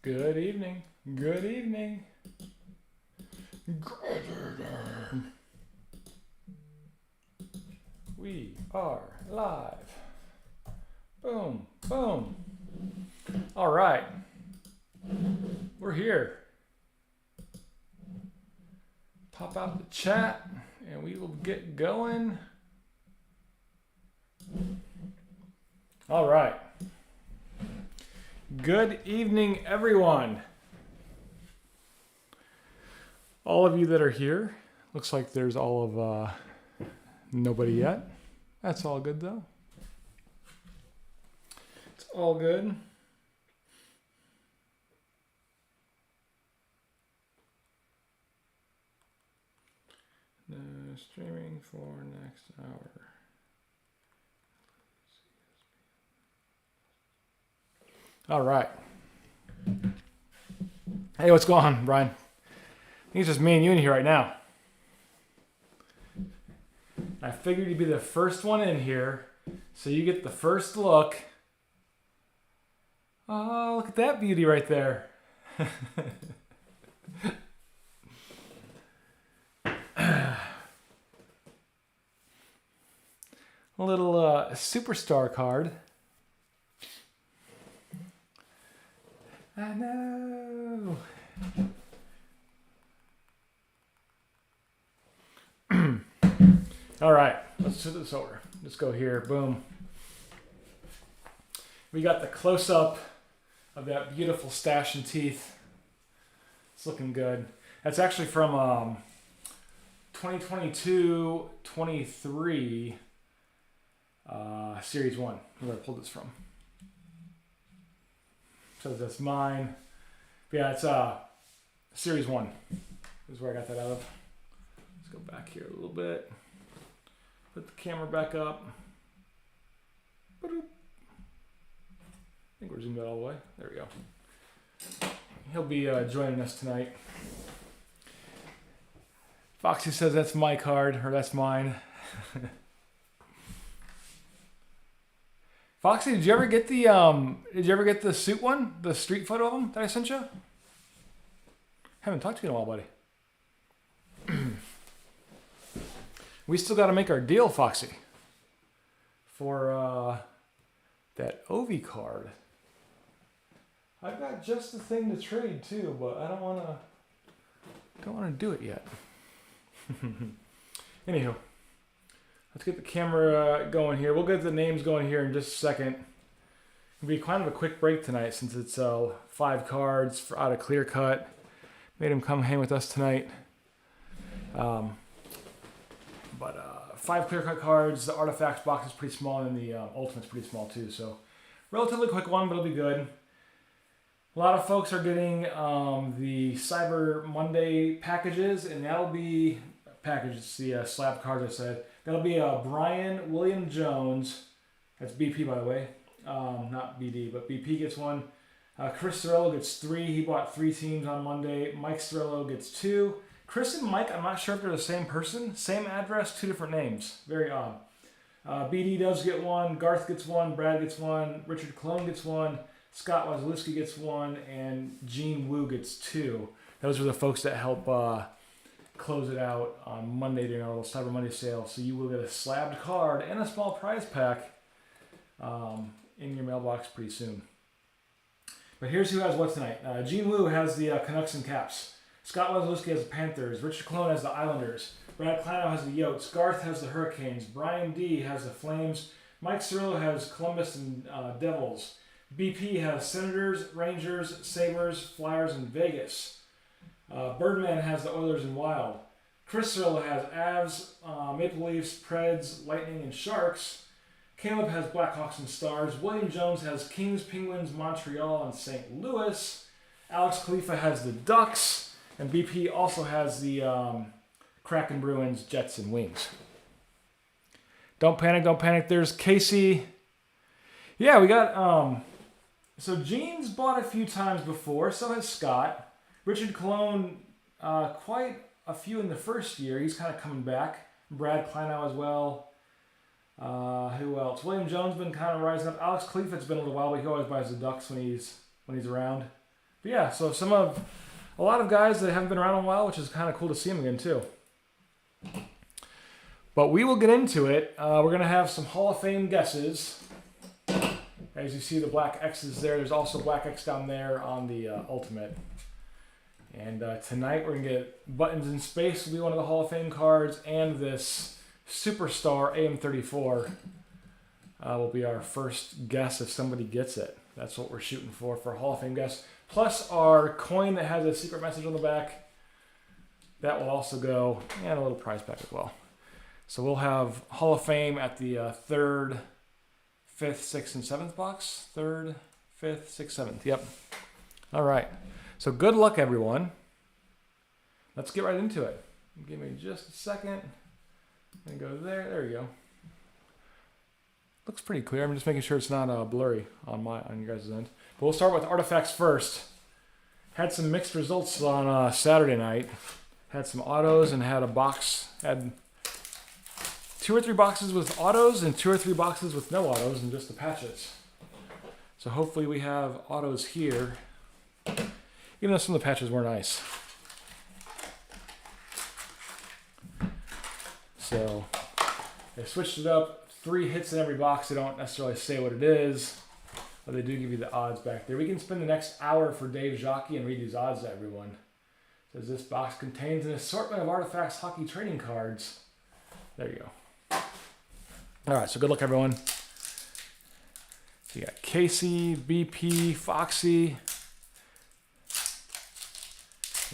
Good evening. Good evening. Good evening. We are live. Boom, boom. All right. We're here. Pop out the chat and we will get going. All right. Good evening, everyone. All of you that are here. Looks like there's all of nobody yet. That's all good though. It's all good. Streaming for next hour. All right. Hey, what's going on, Brian? I think it's just me and you in here right now. I figured you'd be the first one in here, so you get the first look. Oh, look at that beauty right there. A little superstar card. I know. All right, let's do this over. Let's go here. Boom. We got the close-up of that beautiful stash and teeth. It's looking good. That's actually from 2022-23 Series 1. Where I pulled this from. So that's mine. But yeah, it's Series 1 is where I got that out of. Let's go back here a little bit. Put the camera back up. Ba-doop. I think we're zoomed out all the way. There we go. He'll be joining us tonight. Foxy says that's my card, or that's mine. Foxy, did you ever get the suit one? The street photo of him that I sent you? Haven't talked to you in a while, buddy. We still got to make our deal, Foxy, for that Ovi card. I've got just the thing to trade too, but I don't want to do it yet. Anywho, let's get the camera going here. We'll get the names going here in just a second. It'll be kind of a quick break tonight since it's 5 cards out of Clear Cut. Made him come hang with us tonight. But 5 Clear Cut cards. The Artifacts box is pretty small, and the Ultimate's pretty small too. So relatively quick one, but it'll be good. A lot of folks are getting the Cyber Monday packages, and that'll be packages. The slab cards I said. That'll be Brian William Jones. That's BP, by the way. Not BD, but BP gets one. Chris Cirillo gets 3. He bought 3 teams on Monday. Mike Cirillo gets 2. Chris and Mike, I'm not sure if they're the same person. Same address, 2 different names. Very odd. BD does get 1. Garth gets 1. Brad gets 1. Richard Clone gets 1. Scott Wazlewski gets 1. And Gene Wu gets 2. Those are the folks that help close it out on Monday during our little Cyber Monday sale. So you will get a slabbed card and a small prize pack in your mailbox pretty soon. But here's who has what tonight. Gene Wu has the Canucks and Caps. Scott Wazlewski has the Panthers. Richard Clone has the Islanders. Brad Kleinow has the Yotes. Garth has the Hurricanes. Brian D has the Flames. Mike Cirillo has Columbus and Devils. BP has Senators, Rangers, Sabres, Flyers, and Vegas. Birdman has the Oilers and Wild. Chris Cirillo has Avs, Maple Leafs, Preds, Lightning, and Sharks. Caleb has Blackhawks and Stars. William Jones has Kings, Penguins, Montreal, and St. Louis. Alex Khalifa has the Ducks. And BP also has the Kraken, Bruins, Jets, and Wings. Don't panic, don't panic. There's Casey. Yeah, we got... So Gene's bought a few times before. So has Scott. Richard Cologne, quite a few in the first year. He's kind of coming back. Brad Kleinow as well. Who else? William Jones been kind of rising up. Alex Khalifa's been a little while, but he always buys the Ducks when he's around. But yeah, so a lot of guys that haven't been around in a while, which is kind of cool to see them again too. But we will get into it. We're going to have some Hall of Fame guesses. As you see the black X's there, there's also black X down there on the Ultimate. And tonight we're going to get Buttons in Space will be one of the Hall of Fame cards, and this Superstar AM34 will be our first guess if somebody gets it. That's what we're shooting for Hall of Fame guess. Plus our coin that has a secret message on the back. That will also go, and a little prize pack as well. So we'll have Hall of Fame at the 3rd, 5th, 6th, and 7th box. 3rd, 5th, 6th, 7th. Yep. All right. So good luck, everyone. Let's get right into it. Give me just a second. And go there. There you go. Looks pretty clear. I'm just making sure it's not blurry on you guys' end. But we'll start with artifacts first. Had some mixed results on Saturday night. Had some autos and had a box. Had 2 or 3 boxes with autos and 2 or 3 boxes with no autos and just the patches. So hopefully we have autos here, even though some of the patches were nice. So they switched it up. 3 hits in every box. They don't necessarily say what it is, but they do give you the odds back there. We can spend the next hour for Dave Jockey and read these odds to everyone. It says this box contains an assortment of Artifacts hockey trading cards. There you go. All right, so good luck, everyone. So you got Casey, BP, Foxy.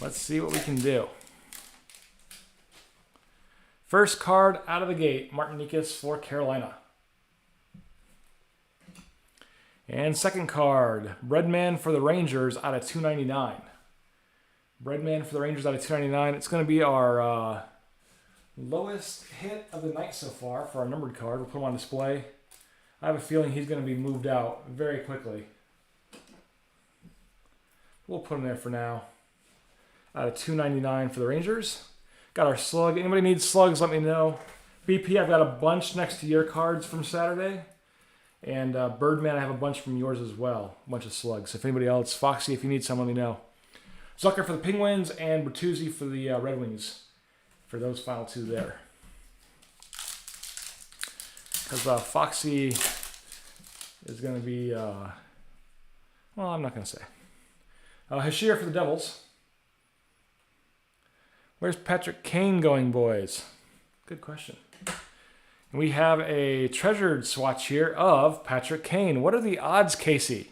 Let's see what we can do. First card out of the gate, Martinikas for Carolina. And second card, Breadman for the Rangers out of 299. Breadman for the Rangers out of 299. It's going to be our lowest hit of the night so far for our numbered card. We'll put him on display. I have a feeling he's going to be moved out very quickly. We'll put him there for now. Out of 299 for the Rangers. Got our slug. Anybody needs slugs, let me know. BP, I've got a bunch next to your cards from Saturday. And Birdman, I have a bunch from yours as well. A bunch of slugs. If anybody else, Foxy, if you need some, let me know. Zucker for the Penguins and Bertuzzi for the Red Wings. For those final 2 there. Because Foxy is going to be, well, I'm not going to say. Hashir for the Devils. Where's Patrick Kane going, boys? Good question. And we have a treasured swatch here of Patrick Kane. What are the odds, Casey?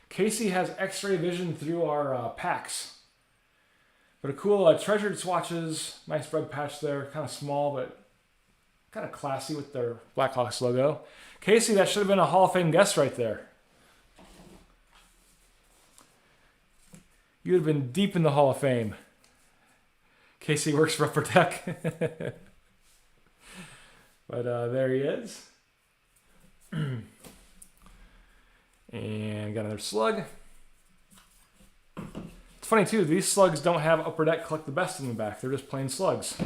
Casey has X-ray vision through our packs. But a cool treasured swatches, nice red patch there, kind of small but kind of classy with their Blackhawks logo. Casey, that should have been a Hall of Fame guest right there. You would have been deep in the Hall of Fame. Casey works for Upper Deck. But there he is. And got another slug. It's funny too, these slugs don't have Upper Deck Collect the Best in the back. They're just plain slugs.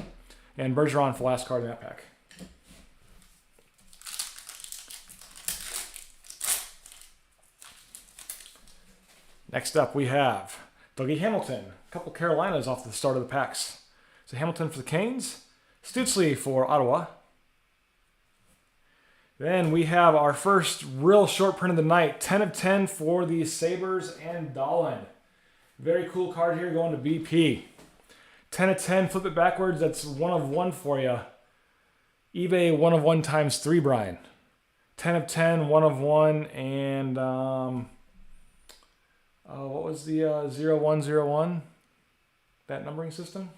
And Bergeron for the last card in that pack. Next up we have Dougie Hamilton. A couple Carolinas off the start of the packs. So Hamilton for the Canes. Stützle for Ottawa. Then we have our first real short print of the night. 10 of 10 for the Sabres and Dahlin. Very cool card here going to BP. 10 of 10, flip it backwards. That's 1 of 1 for you. eBay 1 of 1 times 3, Brian. 10 of 10, 1 of 1, and what was the 0101? That numbering system?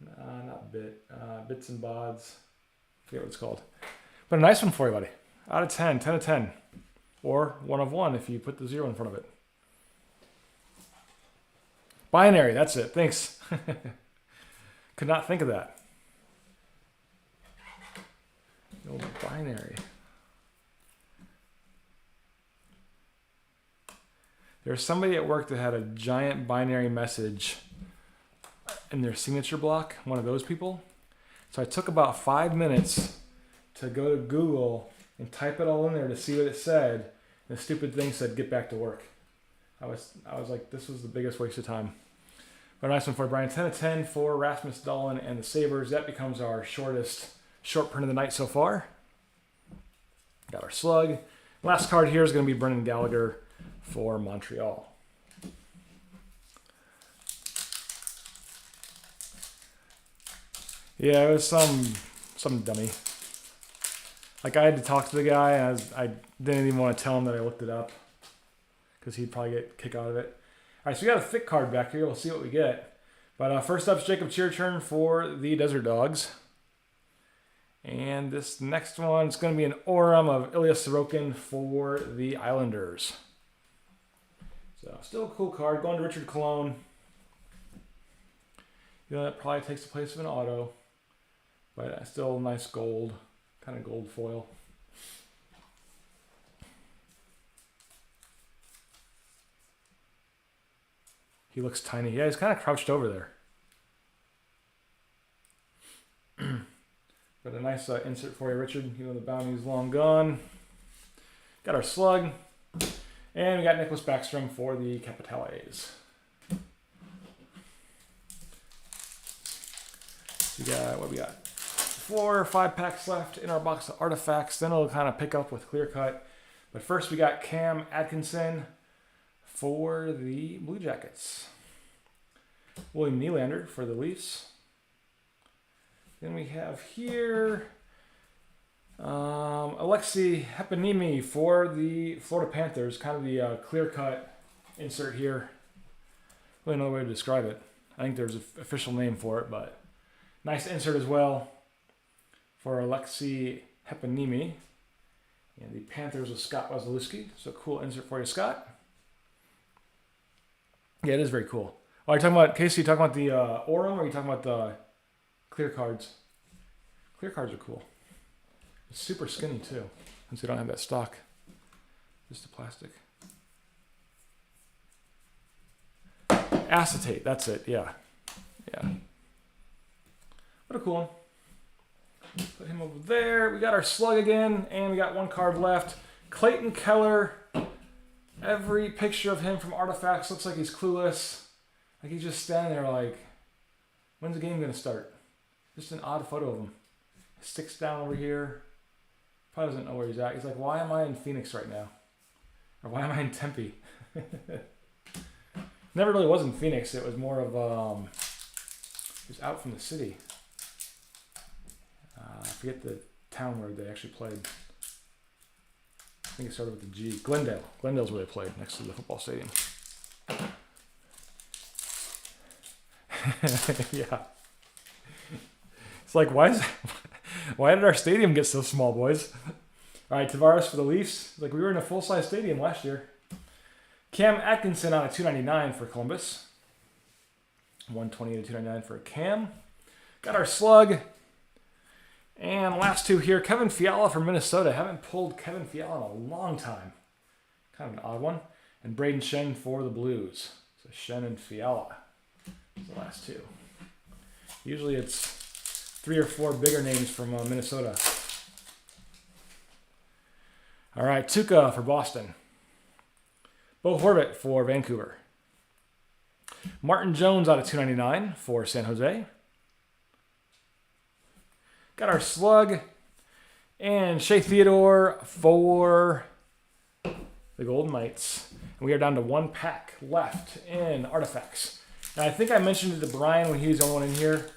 Not bit. Bits and Bods. I forget what it's called. But a nice one for you, buddy. Out of 10, 10 of 10. Or 1 of 1 if you put the 0 in front of it. Binary, that's it. Thanks. Could not think of that. No binary. There's somebody at work that had a giant binary message in their signature block, one of those people. So I took about 5 minutes to go to Google and type it all in there to see what it said. And the stupid thing said, get back to work. I was like, this was the biggest waste of time. But a nice one for Brian. 10 of 10 for Rasmus Dahlin and the Sabres. That becomes our short print of the night so far. Got our slug. Last card here is going to be Brendan Gallagher for Montreal. Yeah, it was some dummy. Like, I had to talk to the guy, and I didn't even want to tell him that I looked it up, because he'd probably get a kick out of it. All right, so we got a thick card back here. We'll see what we get. But first up is Jacob Chirchurn for the Desert Dogs. And this next one is going to be an Aurum of Ilya Sorokin for the Islanders. So still a cool card. Going to Richard Cologne. You know, that probably takes the place of an auto. But still nice gold. Kind of gold foil. He looks tiny. Yeah, he's kind of crouched over there. But a nice insert for you, Richard. You know, the bounty's long gone. Got our slug. And we got Nicholas Backstrom for the Capitales. We got, what we got? 4 or 5 packs left in our box of artifacts. Then it'll kind of pick up with clear cut. But first we got Cam Atkinson for the Blue Jackets. William Nylander for the Leafs. Then we have here Alexei Heponiemi for the Florida Panthers. Kind of the clear-cut insert here. Really another way to describe it. I think there's an official name for it, but nice insert as well for Alexei Heponiemi. And the Panthers with Scott Wasilewski. So cool insert for you, Scott. Yeah, it is very cool. Oh, are you talking about, Casey, you talking about the Aurum, or are you talking about the clear cards? Clear cards are cool. It's super skinny too, since we don't have that stock. Just the plastic. Acetate, that's it, yeah. Yeah. What a cool one. Put him over there. We got our slug again, and we got one card left. Clayton Keller. Every picture of him from Artifacts looks like he's clueless. Like he's just standing there like, when's the game going to start? Just an odd photo of him. His stick's down over here. Probably doesn't know where he's at. He's like, why am I in Phoenix right now? Or why am I in Tempe? Never really was in Phoenix. It was more of, he was out from the city. I forget the town where they actually played. I think it started with the G. Glendale. Glendale's where they played, next to the football stadium. Yeah. It's like, why did our stadium get so small, boys? All right, Tavares for the Leafs. Like, we were in a full-size stadium last year. Cam Atkinson on a $2.99 for Columbus. 120 to $2.99 for Cam. Got our slug. And last two here, Kevin Fiala from Minnesota. Haven't pulled Kevin Fiala in a long time. Kind of an odd one. And Braden Shen for the Blues. So Shen and Fiala. The last two. Usually it's 3 or 4 bigger names from Minnesota. All right, Tuukka for Boston. Bo Horvat for Vancouver. Martin Jones out of $2.99 for San Jose. Got our slug. And Shea Theodore for the Golden Knights. And we are down to 1 pack left in Artifacts. Now, I think I mentioned it to Brian when he was the only one in here.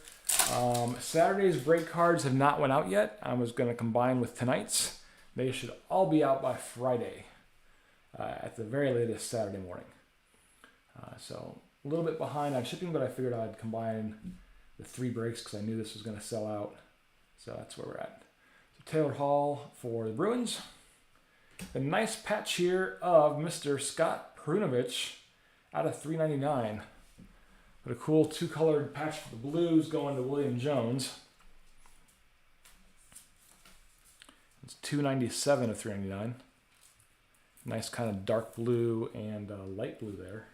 Saturday's break cards have not went out yet. I was going to combine with tonight's. They should all be out by Friday. At the very latest Saturday morning. So a little bit behind on shipping, but I figured I'd combine the 3 breaks because I knew this was going to sell out. So that's where we're at. So Taylor Hall for the Bruins. A nice patch here of Mr. Scott Perunovich out of $3.99. But a cool 2-colored patch for the Blues going to William Jones. It's $2.97 of $3.99. Nice kind of dark blue and light blue there.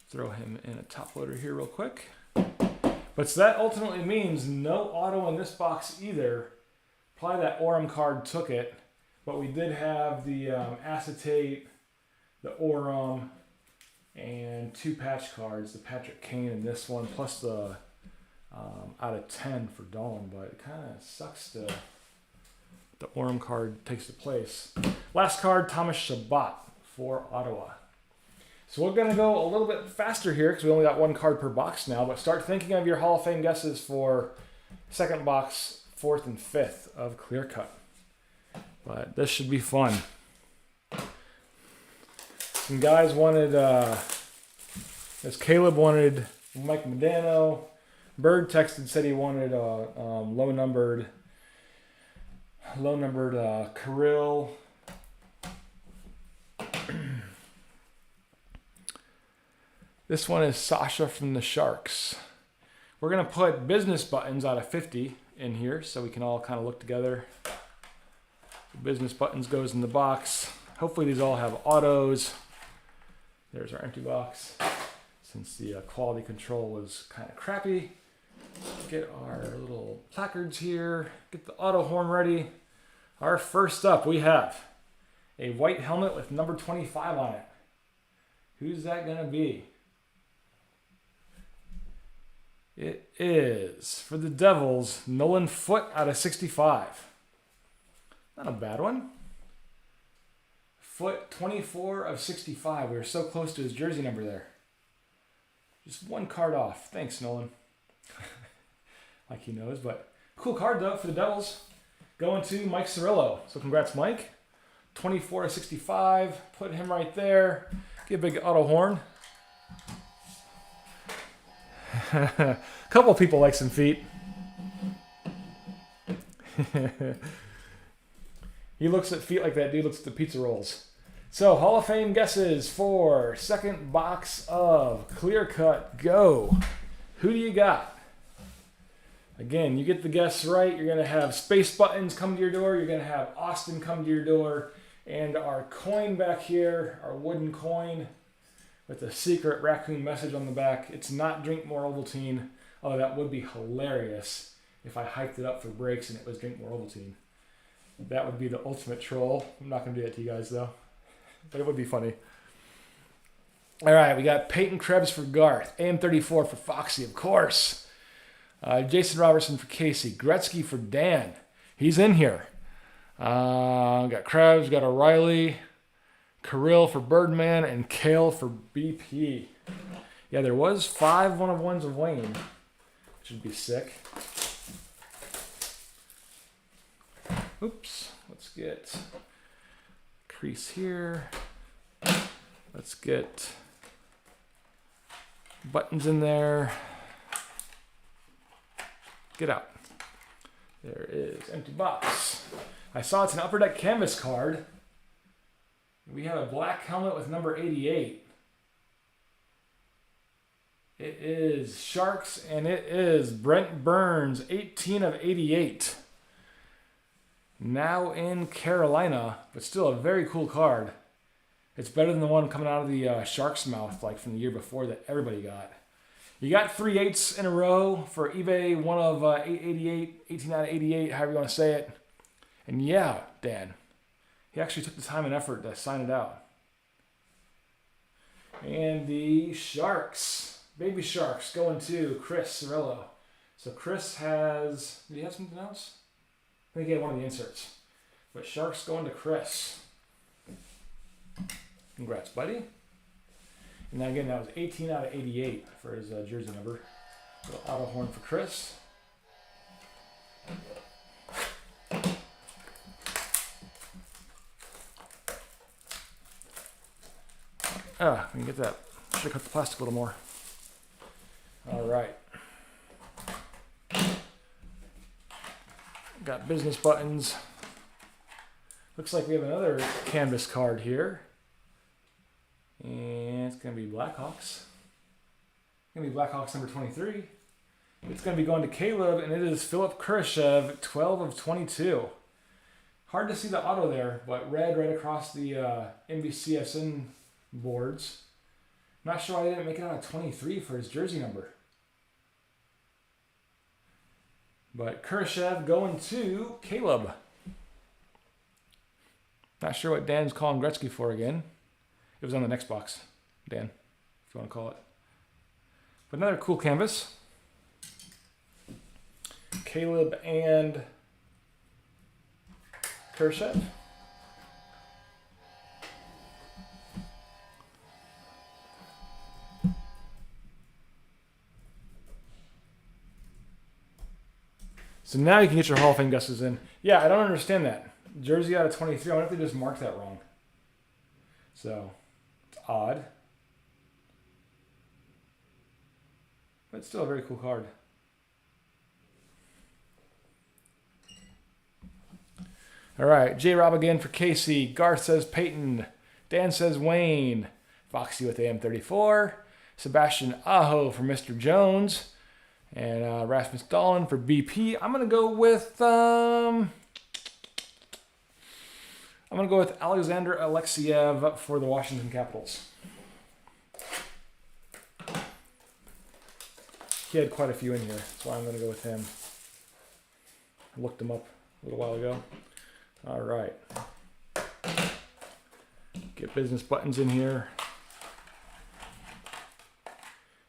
Throw him in a top loader here real quick. But so that ultimately means no auto in this box either. Probably that Aurum card took it. But we did have the acetate, the Orem, and 2 patch cards, the Patrick Kane and this one, plus the out of 10 for Dolan. But it kind of sucks to the Orem card takes the place. Last card, Thomas Chabot for Ottawa. So we're going to go a little bit faster here because we only got 1 card per box now. But start thinking of your Hall of Fame guesses for second box, 4th, and 5th of Clear Cut. But this should be fun. Some guys wanted, as Caleb wanted Mike Modano. Bird texted, said he wanted low numbered Kirill. This one is Sasha from the Sharks. We're going to put business buttons out of 50 in here so we can all kind of look together. The business buttons goes in the box. Hopefully these all have autos. There's our empty box. Since the quality control was kind of crappy, get our little placards here, get the auto horn ready. Our first up, we have a white helmet with number 25 on it. Who's that going to be? It is, for the Devils, Nolan Foote out of 65. Not a bad one. Foote, 24 of 65. We were so close to his jersey number there. Just 1 card off. Thanks, Nolan. Like he knows, but cool card, though, for the Devils. Going to Mike Cirillo. So congrats, Mike. 24 of 65. Put him right there. Get a big auto horn. A couple of people like some feet. He looks at feet like that dude looks at the pizza rolls. So, Hall of Fame guesses for second box of Clear Cut. Go. Who do you got? Again, you get the guess right. You're going to have space buttons come to your door. You're going to have Austin come to your door. And our coin back here, our wooden coin with a secret raccoon message on the back. It's not Drink More Ovaltine. Oh, that would be hilarious if I hyped it up for breaks and it was Drink More Ovaltine. That would be the ultimate troll. I'm not going to do that to you guys, though. But it would be funny. All right, we got Peyton Krebs for Garth. AM34 for Foxy, of course. Jason Robertson for Casey. Gretzky for Dan. He's in here. Got Krebs, got O'Reilly. Kirill for Birdman, and Kale for BP. Yeah, there was 5 1-of-1s of Wayne, which would be sick. Oops, let's get crease here. Let's get buttons in there. Get out. There is empty box. I saw it's an Upper Deck canvas card. We have a black helmet with number 88. It is Sharks, and it is Brent Burns, 18 of 88. Now in Carolina, but still a very cool card. It's better than the one coming out of the Sharks mouth, like from the year before that everybody got. You got 3 8s in a row for eBay, 1 of 888, 18 out of 88, however you want to say it. And yeah, Dan, he actually took the time and effort to sign it out. And the Sharks, Baby Sharks, going to Chris Cirillo. So Chris has, did he have something else? I think he had one of the inserts. But Sharks going to Chris. Congrats, buddy. And then again, that was 18 out of 88 for his jersey number. Little auto horn for Chris. Ah, we can get that. Should have cut the plastic a little more. All right. Got business buttons. Looks like we have another canvas card here. And it's going to be Blackhawks. It's going to be Blackhawks number 23. It's going to be going to Caleb, and it is Philip Kurashev, 12 of 22. Hard to see the auto there, but red right across the NBCSN boards. Not sure why I didn't make it out of 23 for his jersey number. But Kurashev going to Caleb. Not sure what Dan's calling Gretzky for again. It was on the next box, Dan, if you want to call it. But another cool canvas. Caleb and Kurashev. So now you can get your Hall of Fame guesses in. Yeah, I don't understand that. Jersey out of 23. I wonder if they just marked that wrong. So, it's odd. But it's still a very cool card. All right, J-Rob again for Casey. Garth says Peyton. Dan says Wayne. Foxy with AM34. Sebastian Aho for Mr. Jones. And Rasmus Dahlin for BP. I'm going to go with... I'm going to go with Alexander Alexiev for the Washington Capitals. He had quite a few in here. That's why I'm going to go with him. I looked him up a little while ago. All right. Get business buttons in here.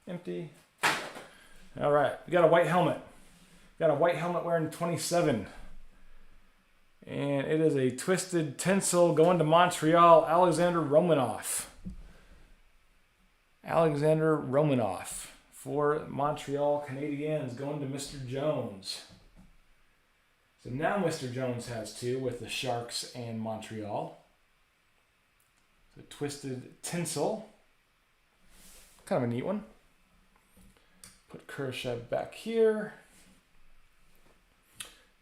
Empty. All right. We got a white helmet. Got a white helmet wearing 27. And it is a twisted tinsel going to Montreal, Alexander Romanov. Alexander Romanov for Montreal Canadiens going to Mr. Jones. So now Mr. Jones has two with the Sharks and Montreal. So twisted tinsel. Kind of a neat one. Put Kurashev back here.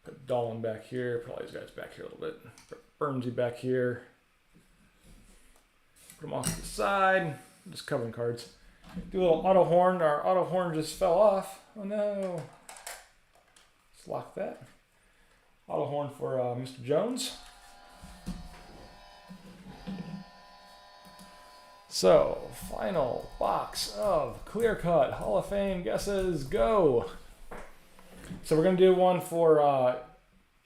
Put Dahlin back here. Put all these guys back here a little bit. Put Bernsey back here. Put them off to the side. Just covering cards. Do a little auto horn. Our auto horn just fell off. Oh no. Let's lock that. Auto horn for Mr. Jones. So, final box of Clear Cut Hall of Fame guesses. Go! So we're going to do one for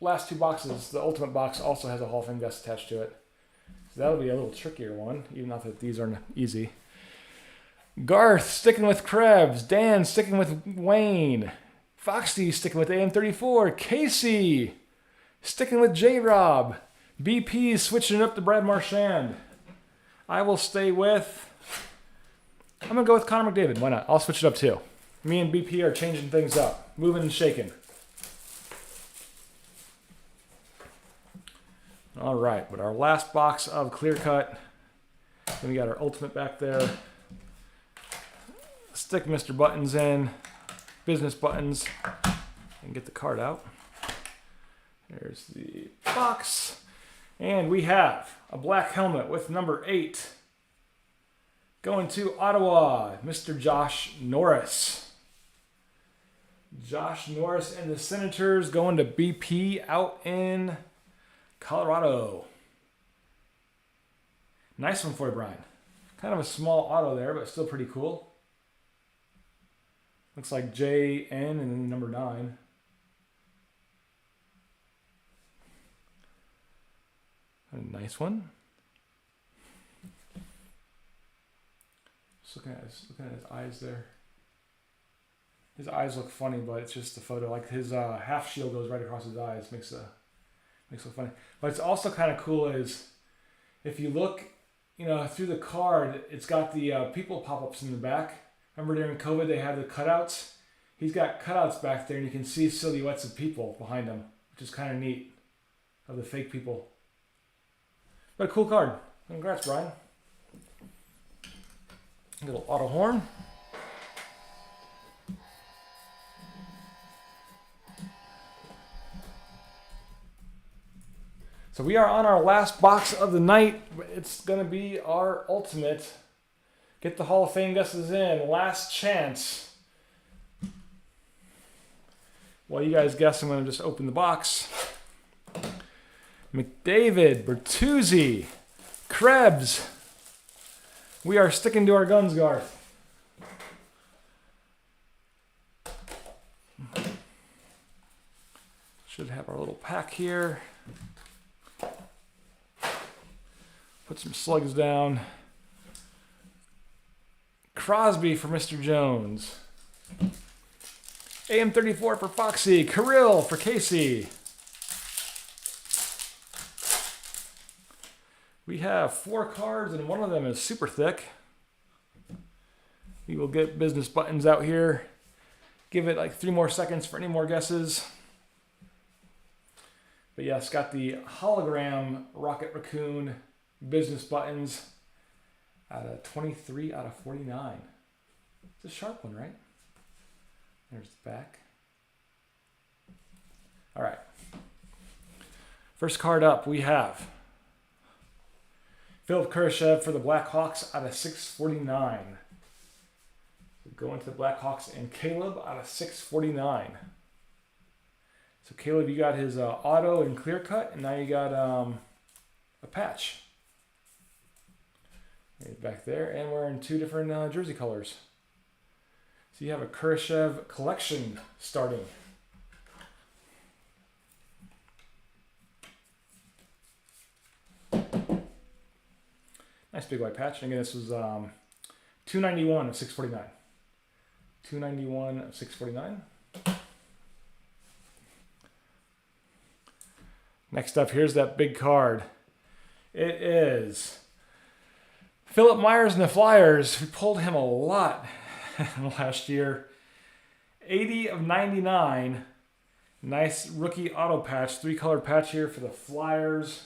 last two boxes. The Ultimate box also has a Hall of Fame guess attached to it. So that'll be a little trickier one, even though that these aren't easy. Garth sticking with Krebs. Dan sticking with Wayne. Foxy sticking with AM34. Casey sticking with J-Rob. BP switching it up to Brad Marchand. I will stay with... I'm going to go with Connor McDavid. Why not? I'll switch it up too. Me and BP are changing things up. Moving and shaking. All right. But our last box of Clear Cut. Then we got our Ultimate back there. Stick Mr. Buttons in. Business buttons. And get the card out. There's the box. And we have a black helmet with number 8. Going to Ottawa, Mr. Josh Norris. Josh Norris and the Senators going to BP out in Colorado. Nice one for you, Brian. Kind of a small auto there, but still pretty cool. Looks like JN and then number 9. A nice one. Just looking at his eyes there. His eyes look funny, but it's just the photo. Like his half shield goes right across his eyes. Makes it funny. But it's also kind of cool is if you look, through the card, it's got the people pop-ups in the back. Remember during COVID they had the cutouts? He's got cutouts back there, and you can see silhouettes of people behind him, which is kind of neat, of the fake people. But a cool card. Congrats, Brian. A little auto horn. So we are on our last box of the night. It's going to be our Ultimate. Get the Hall of Fame guesses in. Last chance. While you guys guess, I'm going to just open the box. McDavid, Bertuzzi, Krebs. We are sticking to our guns, Garth. Should have our little pack here. Put some slugs down. Crosby for Mr. Jones. AM34 for Foxy. Kirill for Casey. We have 4 cards, and one of them is super thick. We will get business buttons out here. Give it like 3 more seconds for any more guesses. But yes, got the hologram Rocket Raccoon business buttons out of 23 out of 49. It's a sharp one, right? There's the back. All right. First card up, we have Philip Kurashev for the Blackhawks out of 649. Going to the Blackhawks and Caleb out of 649. So Caleb, you got his auto and clear cut, and now you got a patch. Back there, and we're in 2 different jersey colors. So you have a Kurashev collection starting. Nice big white patch. And again, this was 291 of 649. 291 of 649. Next up, here's that big card. It is Philip Myers and the Flyers. We pulled him a lot last year. 80 of 99. Nice rookie auto patch. 3-color patch here for the Flyers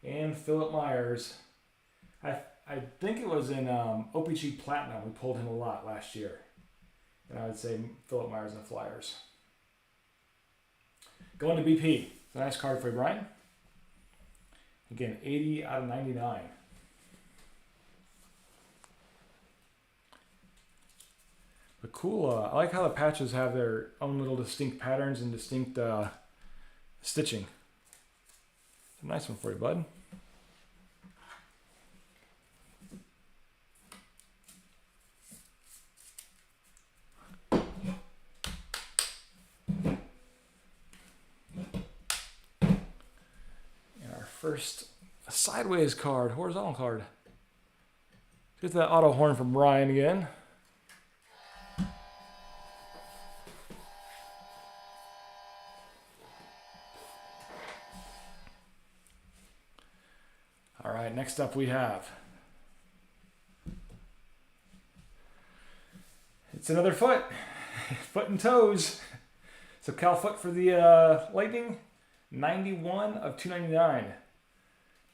and Philip Myers. I think it was in OPG Platinum. We pulled him a lot last year. And I would say Philip Myers and the Flyers. Going to BP. It's a nice card for you, Brian. Again, 80 out of 99. But cool. I like how the patches have their own little distinct patterns and distinct stitching. It's a nice one for you, bud. First sideways card, horizontal card. Get that auto horn from Brian again. All right, next up we have. It's another foot. Foot and toes. So Cal Foot for the Lightning. 91 of 299.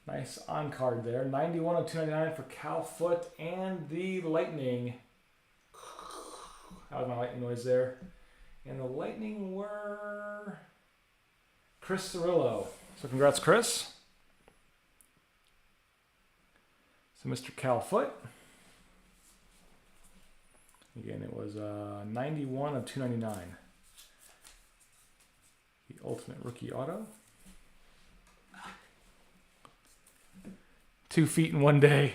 Nice on card there. 91 of 299 for Cal Foot and the Lightning. That was my lightning noise there. And the Lightning were Chris Cirillo. So congrats, Chris. So Mr. Cal Foot. Again, it was 91 of 299. The Ultimate Rookie Auto. 2 feet in one day.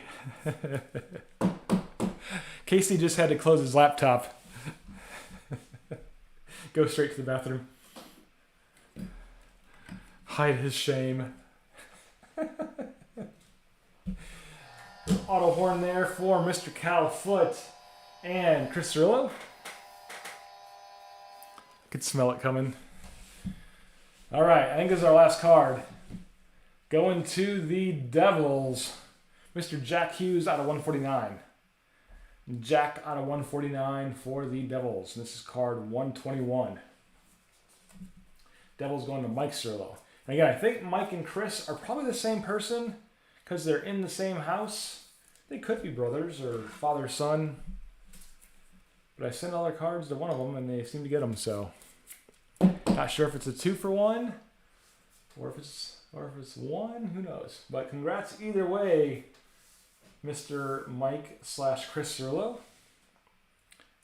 Casey just had to close his laptop. Go straight to the bathroom. Hide his shame. Auto horn there for Mr. Cal Foot and Chris Cirillo. Could smell it coming. All right, I think this is our last card. Going to the Devils, Mr. Jack Hughes out of 149. Jack out of 149 for the Devils. This is card 121. Devils going to Mike Cirillo. And again, I think Mike and Chris are probably the same person because they're in the same house. They could be brothers or father-son. But I sent all their cards to one of them and they seem to get them, so. Not sure if it's a 2-for-1 or if it's one, who knows. But congrats either way, Mr. Mike / Chris Cirillo.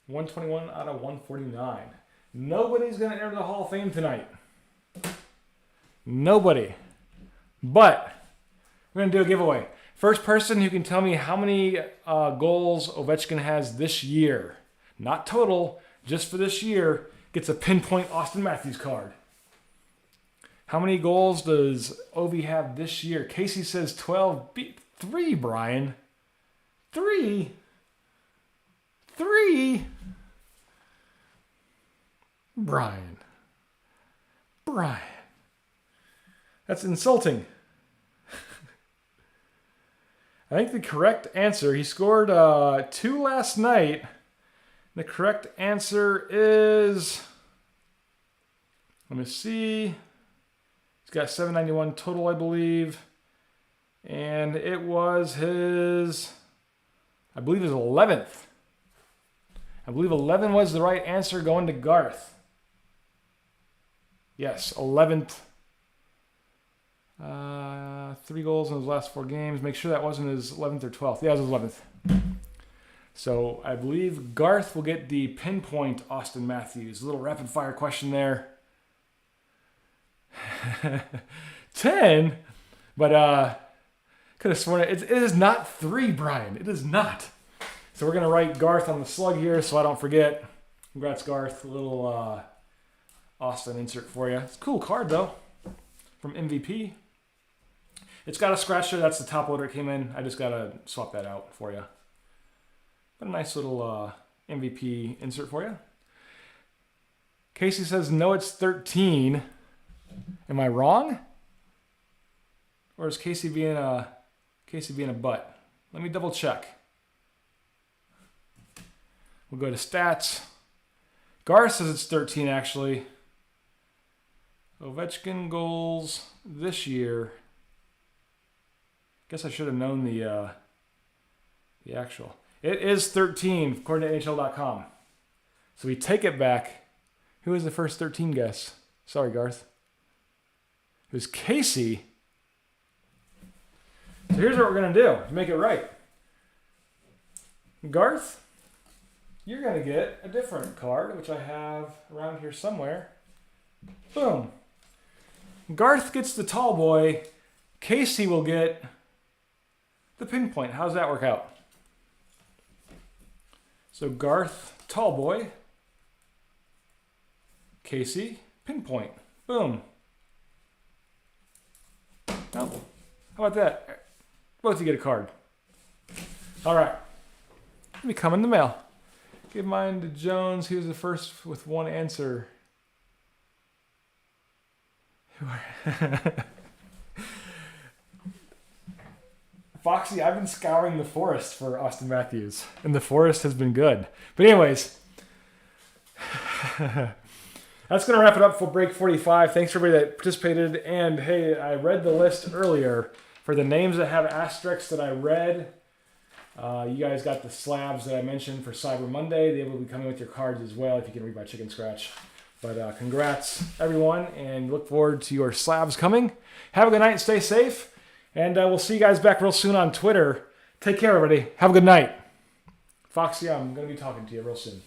121 out of 149. Nobody's going to enter the Hall of Fame tonight. Nobody. But we're going to do a giveaway. First person who can tell me how many goals Ovechkin has this year, not total, just for this year, gets a pinpoint Austin Matthews card. How many goals does Ovi have this year? Casey says 12. 3, Brian. 3? 3? Brian. That's insulting. I think the correct answer, he scored 2 last night. The correct answer is, let me see. He's got 791 total, I believe. And it was his, I believe his 11th. I believe 11 was the right answer, going to Garth. Yes, 11th. 3 goals in his last 4 games. Make sure that wasn't his 11th or 12th. Yeah, it was his 11th. So I believe Garth will get the pinpoint Austin Matthews. A little rapid fire question there. 10? But could have sworn it is not 3, Brian. It is not. So we're going to write Garth on the slug here so I don't forget. Congrats, Garth. A little Austin insert for you. It's a cool card, though, from MVP. It's got a scratch there. That's the top loader it came in. I just got to swap that out for you. But a nice little MVP insert for you. Casey says, no, it's 13. Am I wrong? Or is Casey being a butt? Let me double check. We'll go to stats. Garth says it's 13, actually. Ovechkin goals this year. Guess I should have known the actual. It is 13, according to NHL.com. So we take it back. Who was the first 13 guess? Sorry, Garth. It was Casey. So here's what we're going to do to make it right. Garth, you're going to get a different card, which I have around here somewhere. Boom. Garth gets the tall boy. Casey will get the pinpoint. How does that work out? So Garth, tall boy. Casey, pinpoint. Boom. Oh, how about that? Both of you get a card. All right. Let me come in the mail. Give mine to Jones. He was the first with one answer. Foxy, I've been scouring the forest for Austin Matthews, and the forest has been good. But anyways, that's going to wrap it up for break 45. Thanks for everybody that participated. And hey, I read the list earlier for the names that have asterisks that I read. You guys got the slabs that I mentioned for Cyber Monday. They will be coming with your cards as well if you can read my chicken scratch. But congrats, everyone, and look forward to your slabs coming. Have a good night and stay safe. And we'll see you guys back real soon on Twitter. Take care, everybody. Have a good night. Foxy, I'm going to be talking to you real soon.